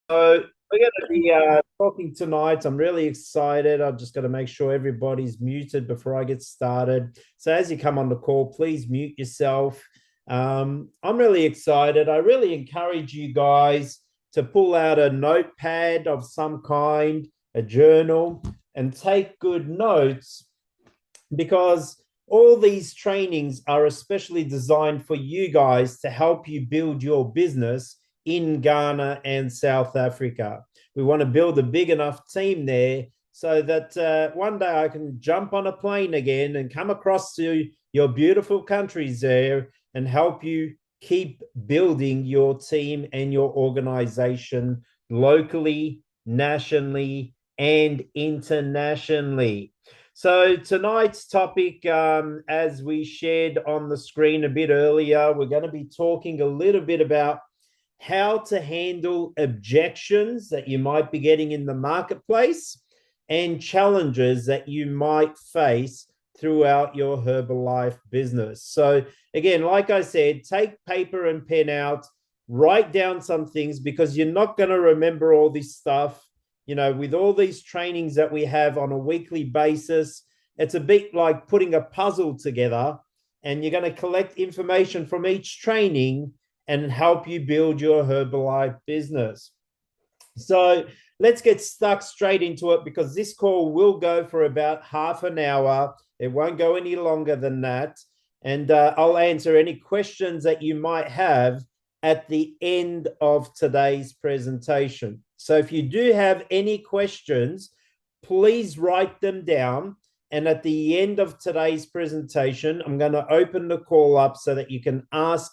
So we're going to be talking tonight. I'm really excited. I've just got to make sure everybody's muted before I get started. So as you come on the call, please mute yourself. I'm really excited. I really encourage you guys to pull out a notepad of some kind, a journal, and take good notes because all these trainings are especially designed for you guys to help you build your business in Ghana and South Africa. We want to build a big enough team there so that one day I can jump on a plane again and come across to your beautiful countries there and help you keep building your team and your organization locally, nationally, and internationally. So tonight's topic, as we shared on the screen a bit earlier, we're going to be talking a little bit about how to handle objections that you might be getting in the marketplace and challenges that you might face throughout your Herbalife business. So again, like I said, take paper and pen out, write down some things because you're not going to remember all this stuff. You know, with all these trainings that we have on a weekly basis, it's a bit like putting a puzzle together, and you're going to collect information from each training and help you build your Herbalife business. So let's get stuck straight into it because this call will go for about half an hour. It won't go any longer than that. And I'll answer any questions that you might have at the end of today's presentation. So if you do have any questions, please write them down. And at the end of today's presentation, I'm going to open the call up so that you can ask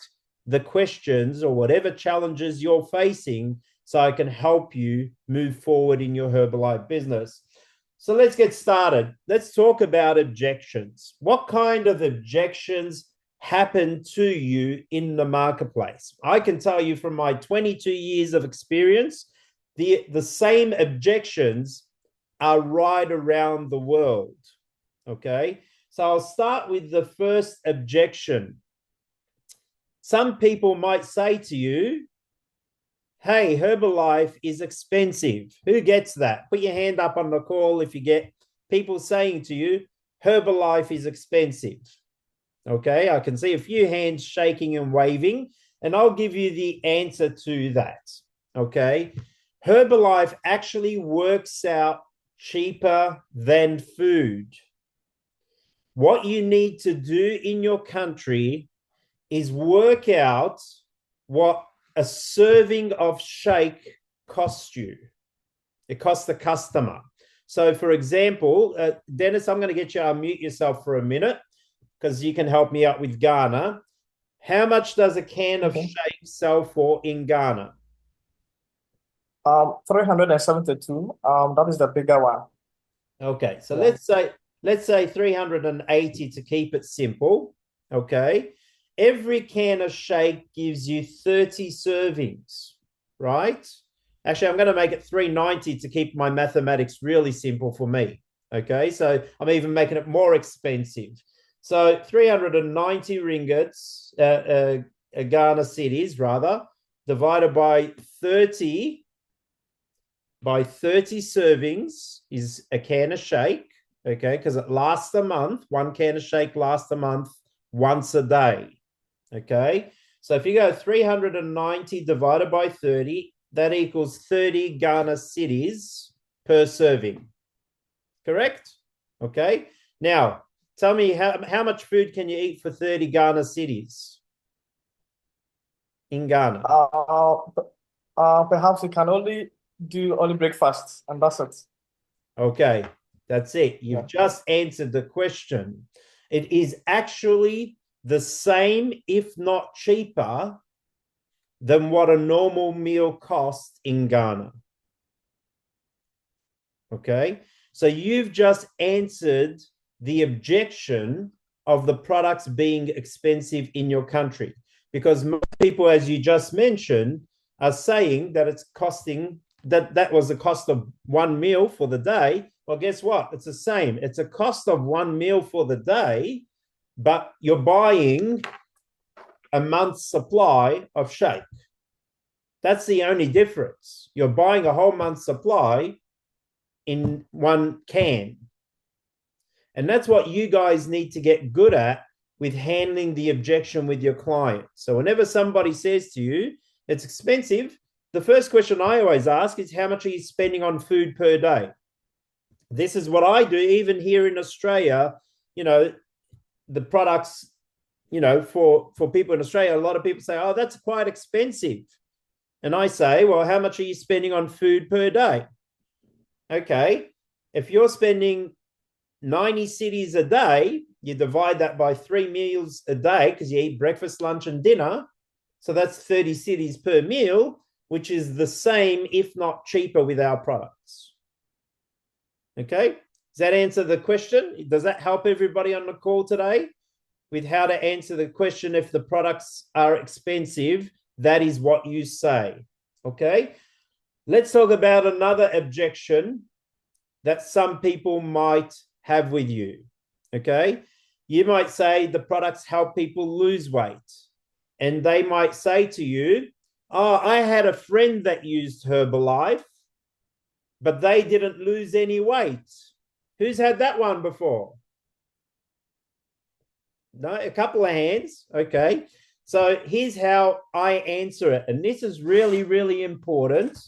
the questions or whatever challenges you're facing so I can help you move forward in your Herbalife business. So let's get started. Let's talk about objections. What kind of objections happen to you in the marketplace? I can tell you from my 22 years of experience, the same objections are right around the world. Okay, so I'll start with the first objection. Some people might say to you, hey, Herbalife is expensive. Who gets that? Put your hand up on the call if you get people saying to you, Herbalife is expensive. Okay, I can see a few hands shaking and waving, and I'll give you the answer to that. Okay, Herbalife actually works out cheaper than food. What you need to do in your country is work out what a serving of shake costs you. It costs the customer. So, for example, Dennis, I'm going to get you to unmute yourself for a minute because you can help me out with Ghana. How much does a can of shake sell for in Ghana? 372. That is the bigger one. Okay, so Yeah. let's say 380 to keep it simple. Okay. Every can of shake gives you 30 servings, right? Actually, I'm going to make it 390 to keep my mathematics really simple for me. Okay, so I'm even making it more expensive. So 390 ringgits, Ghana cities rather, divided by 30 servings is a can of shake. Okay, because it lasts a month. One can of shake lasts a month once a day. Okay, so if you go 390 divided by 30, that equals 30 Ghana cities per serving. Correct? Okay, now tell me how much food can you eat for 30 Ghana cities in Ghana? Perhaps we can only breakfast, and that's it. Okay, that's it. You've Yeah. just answered the question. It is actually the same, if not cheaper, than what a normal meal costs in Ghana. Okay, so you've just answered the objection of the products being expensive in your country because most people, as you just mentioned, are saying that it's costing that was the cost of one meal for the day. Well, guess what? It's the same. It's a cost of one meal for the day, but you're buying a month's supply of shake. That's the only difference. You're buying a whole month's supply in one can. And that's what you guys need to get good at with handling the objection with your client. So whenever somebody says to you, it's expensive, the first question I always ask is, how much are you spending on food per day? This is what I do, even here in Australia. The products, for people in Australia, a lot of people say, oh, that's quite expensive. And I say, well, how much are you spending on food per day? Okay, if you're spending 90 cities a day, you divide that by 3 meals a day because you eat breakfast, lunch, and dinner. So that's 30 cities per meal, which is the same, if not cheaper, with our products. Okay, does that answer the question? Does that help everybody on the call today with how to answer the question? If the products are expensive, that is what you say. Okay, let's talk about another objection that some people might have with you. Okay, you might say the products help people lose weight, and they might say to you, oh, I had a friend that used Herbalife, but they didn't lose any weight. Who's had that one before? No, a couple of hands. Okay, so here's how I answer it, and this is really, really important,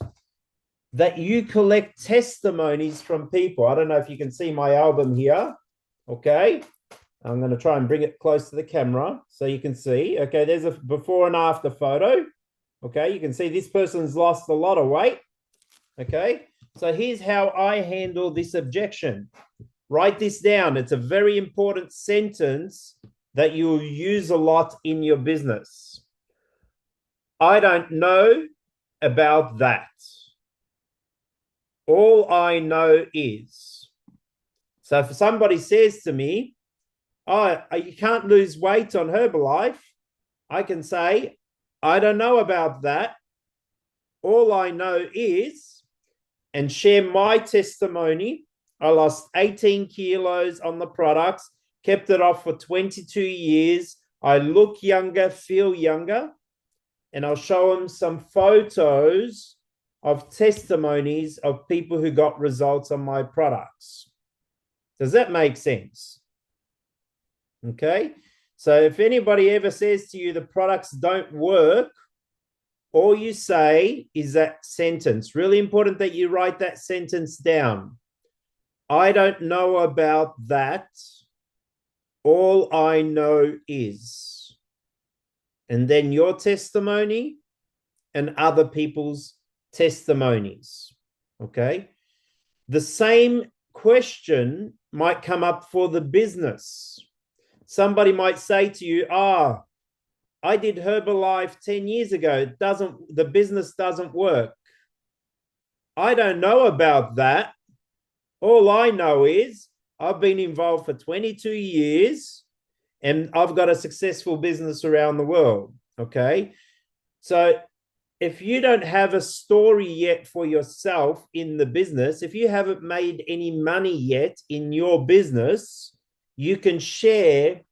that you collect testimonies from people. I don't know if you can see my album here. Okay, I'm going to try and bring it close to the camera so you can see. Okay, there's a before and after photo. Okay, you can see this person's lost a lot of weight. Okay, so here's how I handle this objection. Write this down. It's a very important sentence that you'll use a lot in your business. I don't know about that. All I know is. So if somebody says to me, oh, you can't lose weight on Herbalife, I can say, I don't know about that. All I know is, and share my testimony. I lost 18 kilos on the products, kept it off for 22 years. I look younger, feel younger, and I'll show them some photos of testimonies of people who got results on my products. Does that make sense? Okay, so if anybody ever says to you the products don't work, all you say is that sentence. Really important that you write that sentence down. I don't know about that. All I know is. And then your testimony and other people's testimonies. Okay, the same question might come up for the business. Somebody might say to you, I did Herbalife 10 years ago. The business doesn't work. I don't know about that. All I know is I've been involved for 22 years and I've got a successful business around the world. Okay, so if you don't have a story yet for yourself in the business, if you haven't made any money yet in your business, you can share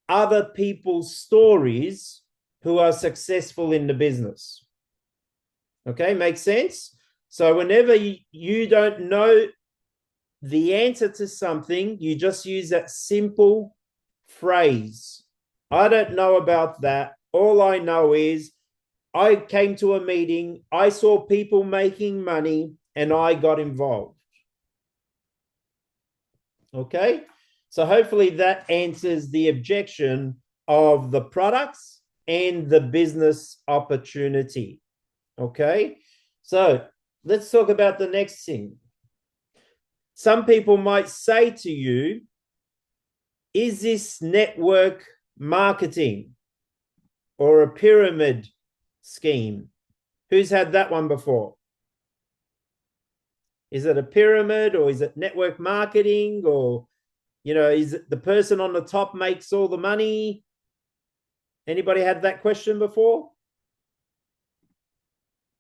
other people's stories who are successful in the business. Okay, makes sense? So whenever you don't know the answer to something, you just use that simple phrase. I don't know about that. All I know is I came to a meeting, I saw people making money, and I got involved. Okay, so hopefully that answers the objection of the products and the business opportunity. Okay, so let's talk about the next thing. Some people might say to you, is this network marketing or a pyramid scheme? Who's had that one before? Is it a pyramid or is it network marketing, or, is it the person on the top makes all the money? Anybody had that question before?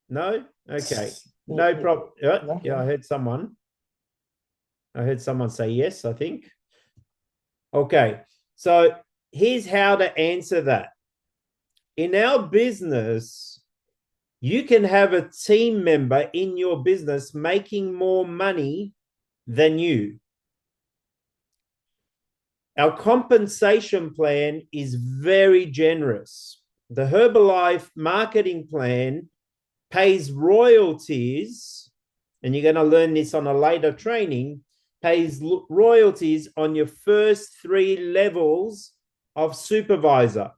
No? Okay. No problem. Yeah, I heard someone say yes, I think. Okay. So here's how to answer that. In our business, You can have a team member in your business making more money than you. Our compensation plan is very generous. The Herbalife marketing plan pays royalties, and you're going to learn this on a later training, pays royalties on your first 3 levels of supervisor.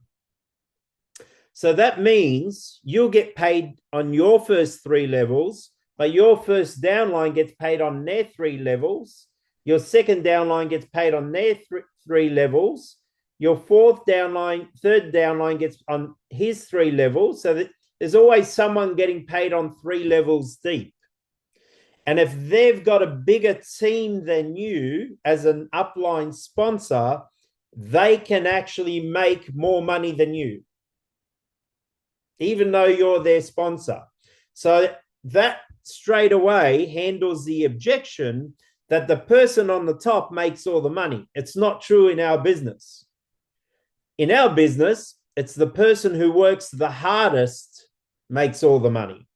So that means you'll get paid on your first 3 levels, but your first downline gets paid on their 3 levels. Your second downline gets paid on their 3 levels. Your third downline gets on his 3 levels. So that there's always someone getting paid on 3 levels deep. And if they've got a bigger team than you as an upline sponsor, they can actually make more money than you, even though you're their sponsor. So that straight away handles the objection that the person on the top makes all the money. It's not true in our business. In our business, it's the person who works the hardest makes all the money.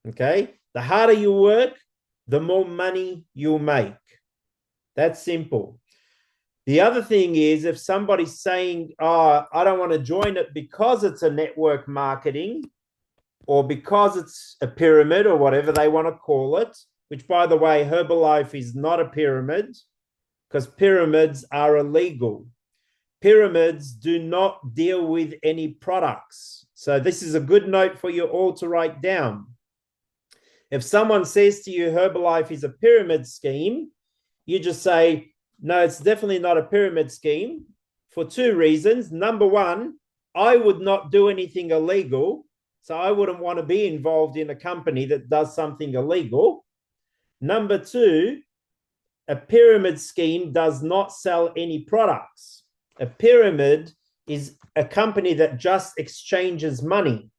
Okay? The harder you work, the more money you'll make. That's simple. The other thing is, if somebody's saying, oh, I don't want to join it because it's a network marketing or because it's a pyramid or whatever they want to call it, which, by the way, Herbalife is not a pyramid because pyramids are illegal. Pyramids do not deal with any products. So this is a good note for you all to write down. If someone says to you Herbalife is a pyramid scheme, you just say, no, it's definitely not a pyramid scheme for 2 reasons. Number one, I would not do anything illegal. So I wouldn't want to be involved in a company that does something illegal. Number 2, a pyramid scheme does not sell any products. A pyramid is a company that just exchanges money.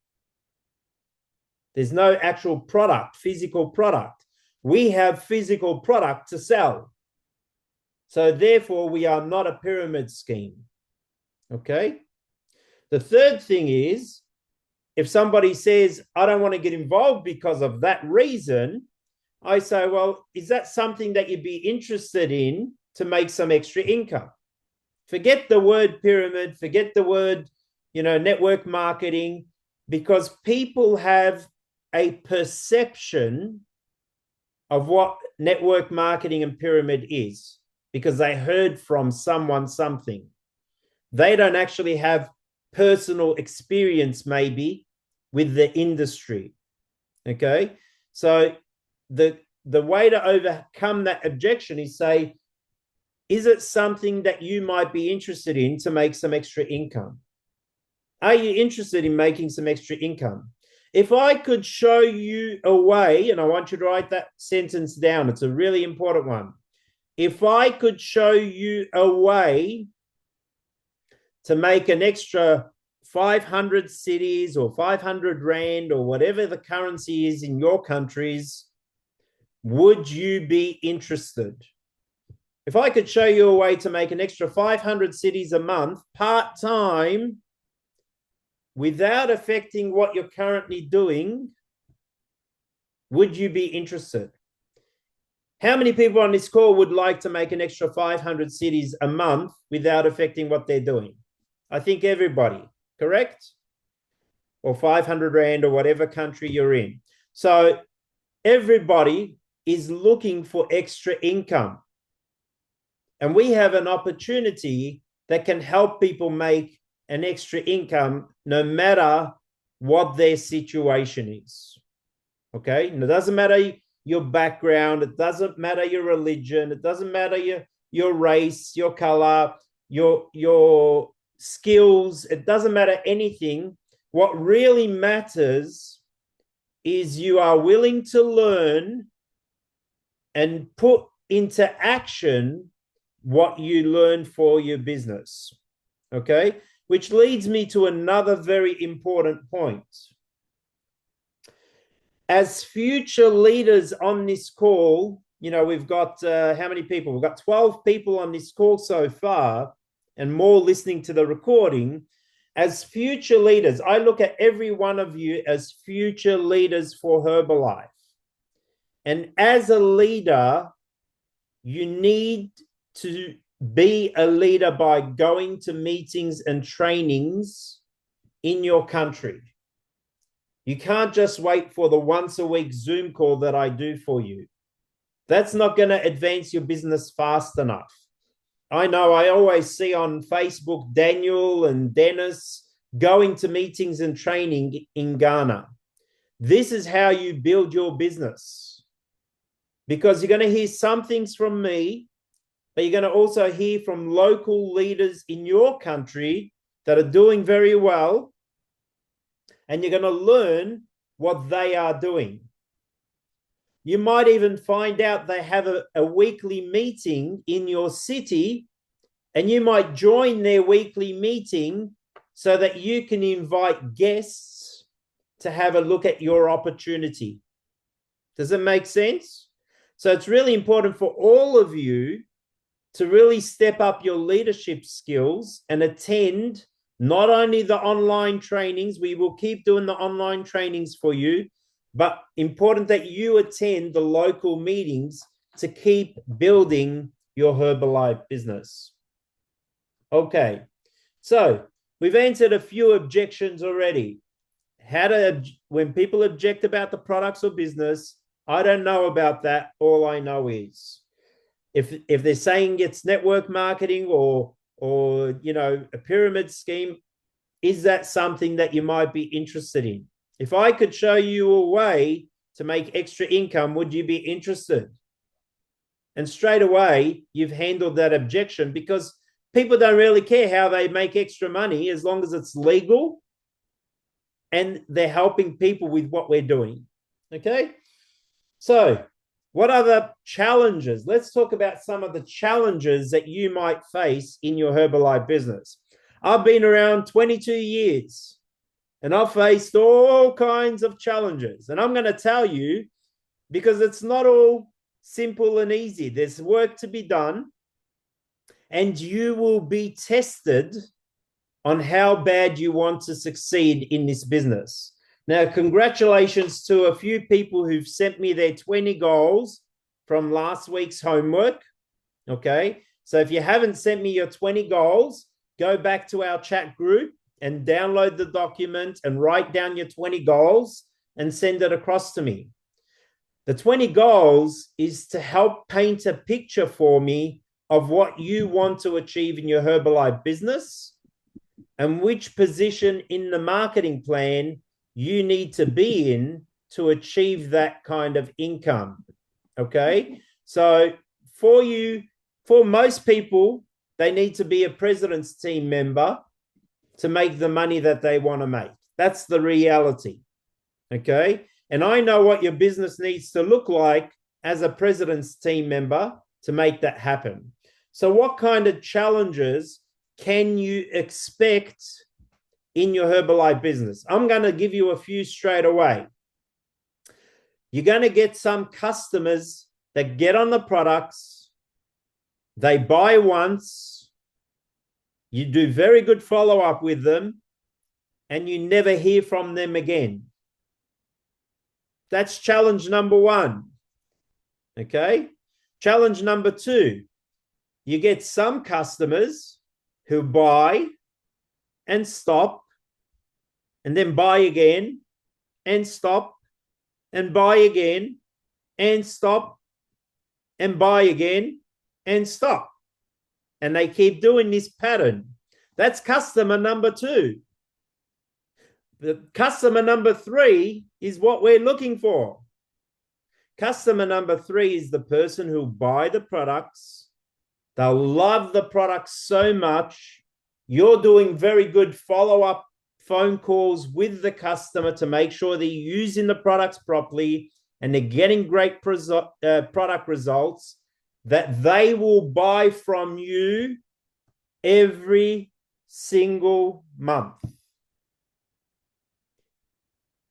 There's no actual product, physical product. We have physical product to sell. So therefore, we are not a pyramid scheme. Okay? The third thing is, if somebody says, I don't want to get involved because of that reason, I say, well, is that something that you'd be interested in to make some extra income? Forget the word pyramid, forget the word, network marketing, because people have a perception of what network marketing and pyramid is because they heard from someone something. They don't actually have personal experience maybe with the industry. Okay? So the way to overcome that objection is say, is it something that you might be interested in to make some extra income? Are you interested in making some extra income? If I could show you a way, and I want you to write that sentence down, it's a really important one. If I could show you a way to make an extra 500 cities or 500 Rand or whatever the currency is in your countries, would you be interested? If I could show you a way to make an extra 500 cities a month, part-time, without affecting what you're currently doing, would you be interested? How many people on this call would like to make an extra 500 cities a month without affecting what they're doing? I think everybody, correct? Or 500 Rand or whatever country you're in. So everybody is looking for extra income. And we have an opportunity that can help people make an extra income no matter what their situation is. Okay? And it doesn't matter your background, it doesn't matter your religion, it doesn't matter your race, your color, your skills, it doesn't matter anything. What really matters is you are willing to learn and put into action what you learn for your business. Okay? Which leads me to another very important point. As future leaders on this call, we've got how many people? We've got 12 people on this call so far and more listening to the recording. As future leaders, I look at every one of you as future leaders for Herbalife. And as a leader, you need to be a leader by going to meetings and trainings in your country. You can't just wait for the once a week Zoom call that I do for you. That's not going to advance your business fast enough. I know I always see on Facebook Daniel and Dennis going to meetings and training in Ghana. This is how you build your business, because you're going to hear some things from me, but you're going to also hear from local leaders in your country that are doing very well, and you're going to learn what they are doing. You might even find out they have a weekly meeting in your city, and you might join their weekly meeting so that you can invite guests to have a look at your opportunity. Does it make sense? So it's really important for all of you to really step up your leadership skills and attend not only the online trainings, we will keep doing the online trainings for you, but important that you attend the local meetings to keep building your Herbalife business. Okay, so we've answered a few objections already. When people object about the products or business, I don't know about that. All I know is if they're saying it's network marketing or a pyramid scheme, is that something that you might be interested in? If I could show you a way to make extra income, would you be interested? And straight away, you've handled that objection, because people don't really care how they make extra money as long as it's legal and they're helping people with what we're doing. Okay? So, what are the challenges? Let's talk about some of the challenges that you might face in your Herbalife business. I've been around 22 years. And I've faced all kinds of challenges. And I'm going to tell you, because it's not all simple and easy. There's work to be done. And you will be tested on how bad you want to succeed in this business. Now, congratulations to a few people who've sent me their 20 goals from last week's homework. Okay. So if you haven't sent me your 20 goals, go back to our chat group and download the document and write down your 20 goals and send it across to me. The 20 goals is to help paint a picture for me of what you want to achieve in your Herbalife business and which position in the marketing plan you need to be in to achieve that kind of income. Okay? So for most people, they need to be a president's team member to make the money that they want to make. That's the reality. Okay? And I know what your business needs to look like as a president's team member to make that happen. So what kind of challenges can you expect in your Herbalife business? I'm going to give you a few straight away. You're going to get some customers that get on the products, they buy once, you do very good follow-up with them, and you never hear from them again. That's challenge number one. Okay? Challenge number two, you get some customers who buy and stop, and then buy again, and stop, and buy again, and stop, and buy again, and stop. And they keep doing this pattern. That's customer number two. The customer number three is what we're looking for. Customer number three is the person who'll buy the products. They'll love the products so much. You're doing very good follow-up phone calls with the customer to make sure they're using the products properly and they're getting great product results, that they will buy from you every single month.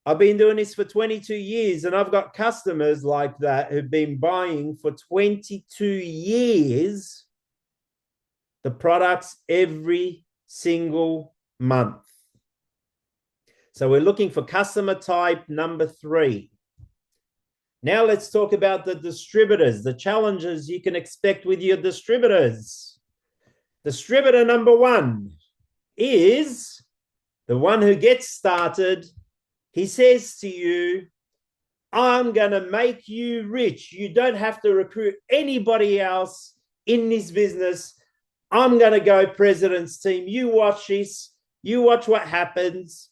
I've been doing this for 22 years, and I've got customers like that who've been buying for 22 years the products every single month. So we're looking for customer type number 3. Now let's talk about the distributors, the challenges you can expect with your distributors. Distributor number 1 is the one who gets started. He says to you, I'm going to make you rich. You don't have to recruit anybody else in this business. I'm going to go president's team. You watch this. You watch what happens.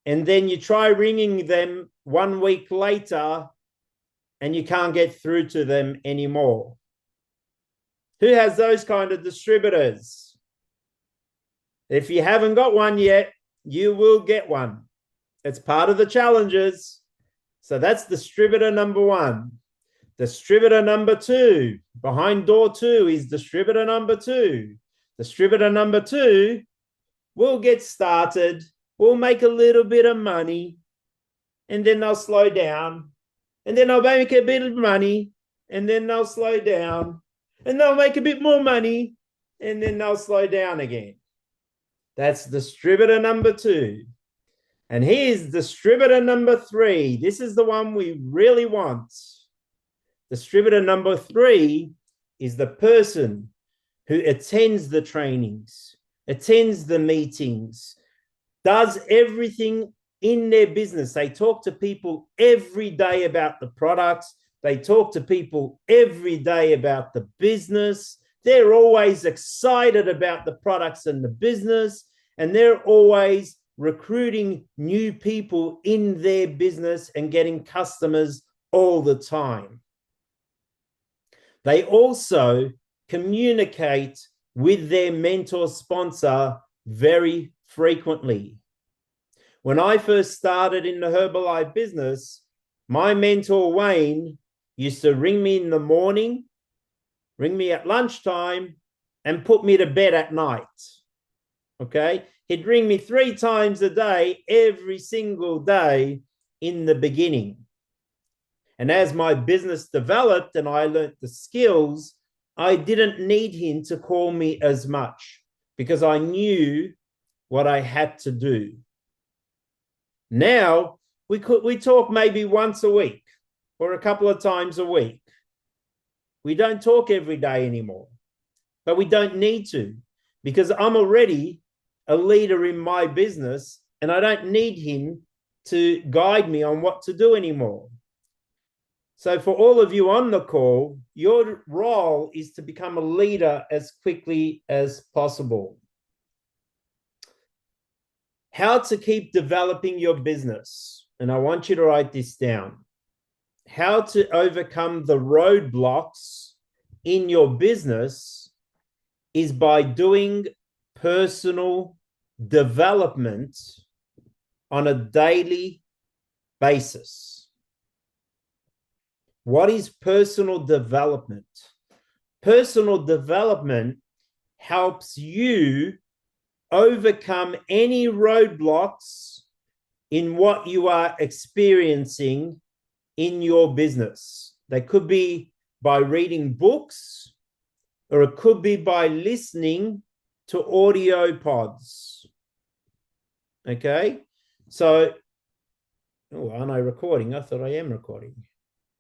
And then you try ringing them 1 week later and you can't get through to them anymore. Who has those kind of distributors? If you haven't got one yet, you will get one. It's part of the challenges. So that's distributor number 1. Distributor number 2, behind door 2 is distributor number 2. Distributor number 2 will get started, will make a little bit of money, and then they'll slow down. And then they'll make a bit of money, and then they'll slow down. And they'll make a bit more money, and then they'll slow down again. That's distributor number 2. And here's distributor number 3. This is the one we really want. Distributor number 3 is the person who attends the trainings, attends the meetings, does everything in their business. They talk to people every day about the products. They talk to people every day about the business. They're always excited about the products and the business, and they're always recruiting new people in their business and getting customers all the time. They also communicate with their mentor sponsor very frequently. When I first started in the herbalife business, my mentor Wayne used to ring me in the morning, ring me at lunchtime, and put me to bed at night. Okay? He'd ring me 3 times a day, every single day in the beginning. And as my business developed and I learned the skills, I didn't need him to call me as much because I knew what I had to do. Now we talk maybe once a week or a couple of times a week. We don't talk every day anymore, but we don't need to because I'm already a leader in my business and I don't need him to guide me on what to do anymore. So for all of you on the call, your role is to become a leader as quickly as possible. How to keep developing your business. And I want you to write this down. How to overcome the roadblocks in your business is by doing personal development on a daily basis. What is personal development? Personal development helps you overcome any roadblocks in what you are experiencing in your business. They could be by reading books, or it could be by listening to audio pods. Okay? So, oh, aren't I recording? I thought I am recording.